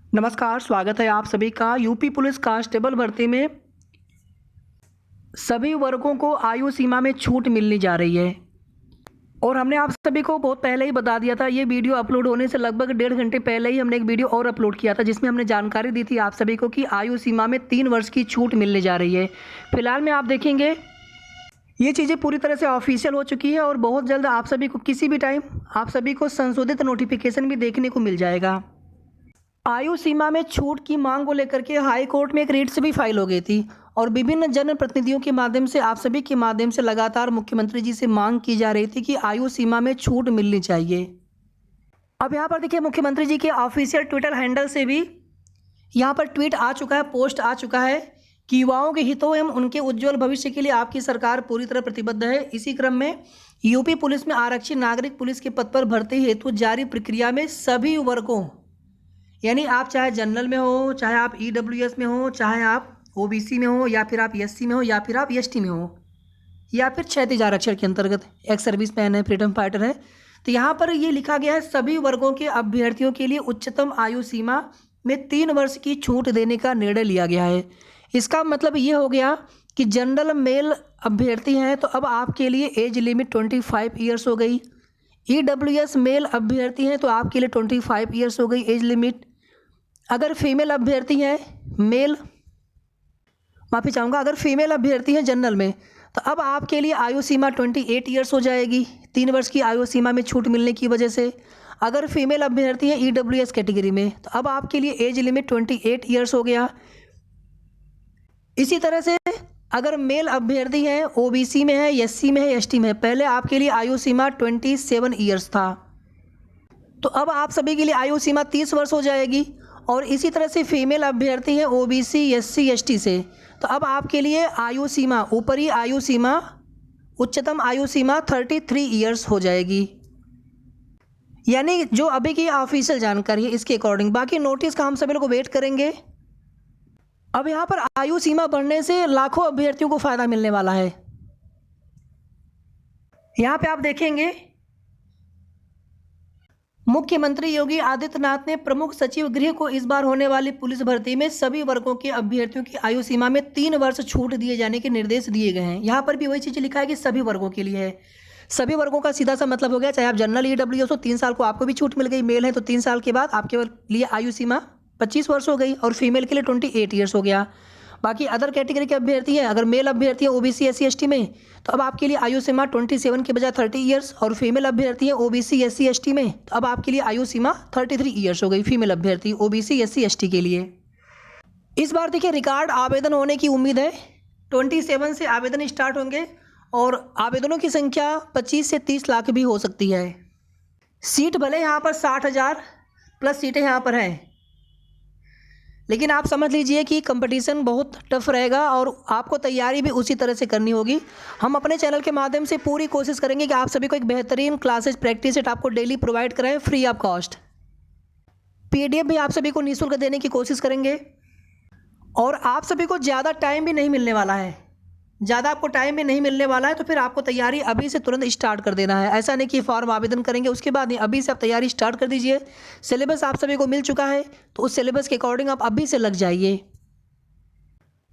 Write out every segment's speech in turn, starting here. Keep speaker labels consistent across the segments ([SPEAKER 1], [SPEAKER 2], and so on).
[SPEAKER 1] नमस्कार, स्वागत है आप सभी का। यूपी पुलिस कांस्टेबल भर्ती में सभी वर्गों को आयु सीमा में छूट मिलने जा रही है और हमने आप सभी को बहुत पहले ही बता दिया था। ये वीडियो अपलोड होने से लगभग 1.5 घंटे पहले ही हमने एक वीडियो और अपलोड किया था जिसमें हमने जानकारी दी थी आप सभी को कि आयु सीमा में 3 वर्ष की छूट मिलने जा रही है। फिलहाल में आप देखेंगे ये चीज़ें पूरी तरह से ऑफिशियल हो चुकी है और बहुत जल्द आप सभी को किसी भी टाइम आप सभी को संशोधित नोटिफिकेशन भी देखने को मिल जाएगा। आयु सीमा में छूट की मांग को लेकर के हाई कोर्ट में एक रिट्स भी फाइल हो गई थी और विभिन्न जनप्रतिनिधियों के माध्यम से आप सभी के माध्यम से लगातार मुख्यमंत्री जी से मांग की जा रही थी कि आयु सीमा में छूट मिलनी चाहिए। अब यहाँ पर देखिए मुख्यमंत्री जी के ऑफिशियल ट्विटर हैंडल से भी यहाँ पर ट्वीट आ चुका है, पोस्ट आ चुका है कि युवाओं के हितों एवं उनके उज्ज्वल भविष्य के लिए आपकी सरकार पूरी तरह प्रतिबद्ध है। इसी क्रम में यूपी पुलिस में आरक्षित नागरिक पुलिस के पद पर भर्ती हेतु जारी प्रक्रिया में सभी वर्गों यानी आप चाहे जनरल में हो, चाहे आप EWS में हो, चाहे आप OBC में हो, या फिर आप SC में हो, या फिर आप ST में हो, या फिर क्षैतिज आरक्षण के अंतर्गत एक्स सर्विस मैन है, फ्रीडम फाइटर है, तो यहाँ पर ये लिखा गया है सभी वर्गों के अभ्यर्थियों के लिए उच्चतम आयु सीमा में 3 वर्ष की छूट देने का निर्णय लिया गया है। इसका मतलब ये हो गया कि जनरल मेल अभ्यर्थी हैं तो अब आपके लिए एज लिमिट 25 ईयर्स हो गई। EWS मेल अभ्यर्थी हैं तो आपके लिए 25 ईयर्स हो गई एज लिमिट। अगर फीमेल अभ्यर्थी हैं अगर फीमेल अभ्यर्थी हैं जनरल में तो अब आपके लिए आयु सीमा 28 ईयर्स हो जाएगी 3 वर्ष की आयु सीमा में छूट मिलने की वजह से। अगर फीमेल अभ्यर्थी हैं EWS कैटेगरी में तो अब आपके लिए एज लिमिट 28 ईयर्स हो गया। इसी तरह से अगर मेल अभ्यर्थी हैं OBC में है, SC में है, ST में है, पहले आपके लिए आयु सीमा 27 ईयर्स था तो अब आप सभी के लिए आयु सीमा 30 वर्ष हो जाएगी। और इसी तरह से फीमेल अभ्यर्थी हैं OBC, SC, ST से तो अब आपके लिए आयु सीमा ऊपरी आयु सीमा उच्चतम आयु सीमा 33 ईयर्स हो जाएगी। यानी जो अभी की ऑफिशियल जानकारी है इसके अकॉर्डिंग, बाकी नोटिस का हम सभी लोग वेट करेंगे। अब यहाँ पर आयु सीमा बढ़ने से लाखों अभ्यर्थियों को फायदा मिलने वाला है। यहाँ पे आप देखेंगे मुख्यमंत्री योगी आदित्यनाथ ने प्रमुख सचिव गृह को इस बार होने वाली पुलिस भर्ती में सभी वर्गों के अभ्यर्थियों की आयु सीमा में 3 वर्ष छूट दिए जाने के निर्देश दिए गए हैं। यहाँ पर भी वही चीज़ लिखा है कि सभी वर्गों के लिए है। सभी वर्गों का सीधा सा मतलब हो गया, चाहे आप जनरल EWS हो 3 साल को आपको भी छूट मिल गई, मेल है तो 3 साल के बाद आपके लिए आयु सीमा 25 वर्ष हो गई और फीमेल के लिए 28 ईयर्स हो गया। बाकी अदर कैटेगरी के अभ्यर्थी हैं, अगर मेल अभ्यर्थी है OBC, SC, ST में तो अब आपके लिए आयु सीमा 27 के बजाय 30 ईयर्स और फीमेल अभ्यर्थी है OBC, SC, ST में तो अब आपके लिए आयु सीमा 33 ईयर्स हो गई फीमेल अभ्यर्थी OBC, SC, ST के लिए। इस बार देखिए रिकॉर्ड आवेदन होने की उम्मीद है। 27 से आवेदन स्टार्ट होंगे और आवेदनों की संख्या 25 से 30 लाख भी हो सकती है। सीट भले यहाँ पर 60,000 प्लस सीटें यहाँ पर हैं, लेकिन आप समझ लीजिए कि कंपटीशन बहुत टफ रहेगा और आपको तैयारी भी उसी तरह से करनी होगी। हम अपने चैनल के माध्यम से पूरी कोशिश करेंगे कि आप सभी को एक बेहतरीन क्लासेस प्रैक्टिस सेट आपको डेली प्रोवाइड कराएं फ्री ऑफ कॉस्ट। PDF भी आप सभी को निःशुल्क देने की कोशिश करेंगे और आप सभी को ज़्यादा टाइम भी नहीं मिलने वाला है। ज़्यादा आपको टाइम भी नहीं मिलने वाला है तो फिर आपको तैयारी अभी से तुरंत स्टार्ट कर देना है। ऐसा नहीं कि फॉर्म आवेदन करेंगे उसके बाद नहीं, अभी से आप तैयारी स्टार्ट कर दीजिए। सिलेबस आप सभी को मिल चुका है तो उस सिलेबस के अकॉर्डिंग आप अभी से लग जाइए।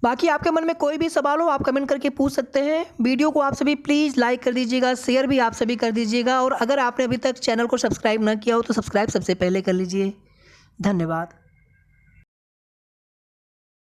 [SPEAKER 1] बाकी आपके मन में कोई भी सवाल हो आप कमेंट करके पूछ सकते हैं। वीडियो को आप सभी प्लीज़ लाइक कर दीजिएगा, शेयर भी आप सभी कर दीजिएगा और अगर आपने अभी तक चैनल को सब्सक्राइब न किया हो तो सब्सक्राइब सबसे पहले कर लीजिए। धन्यवाद।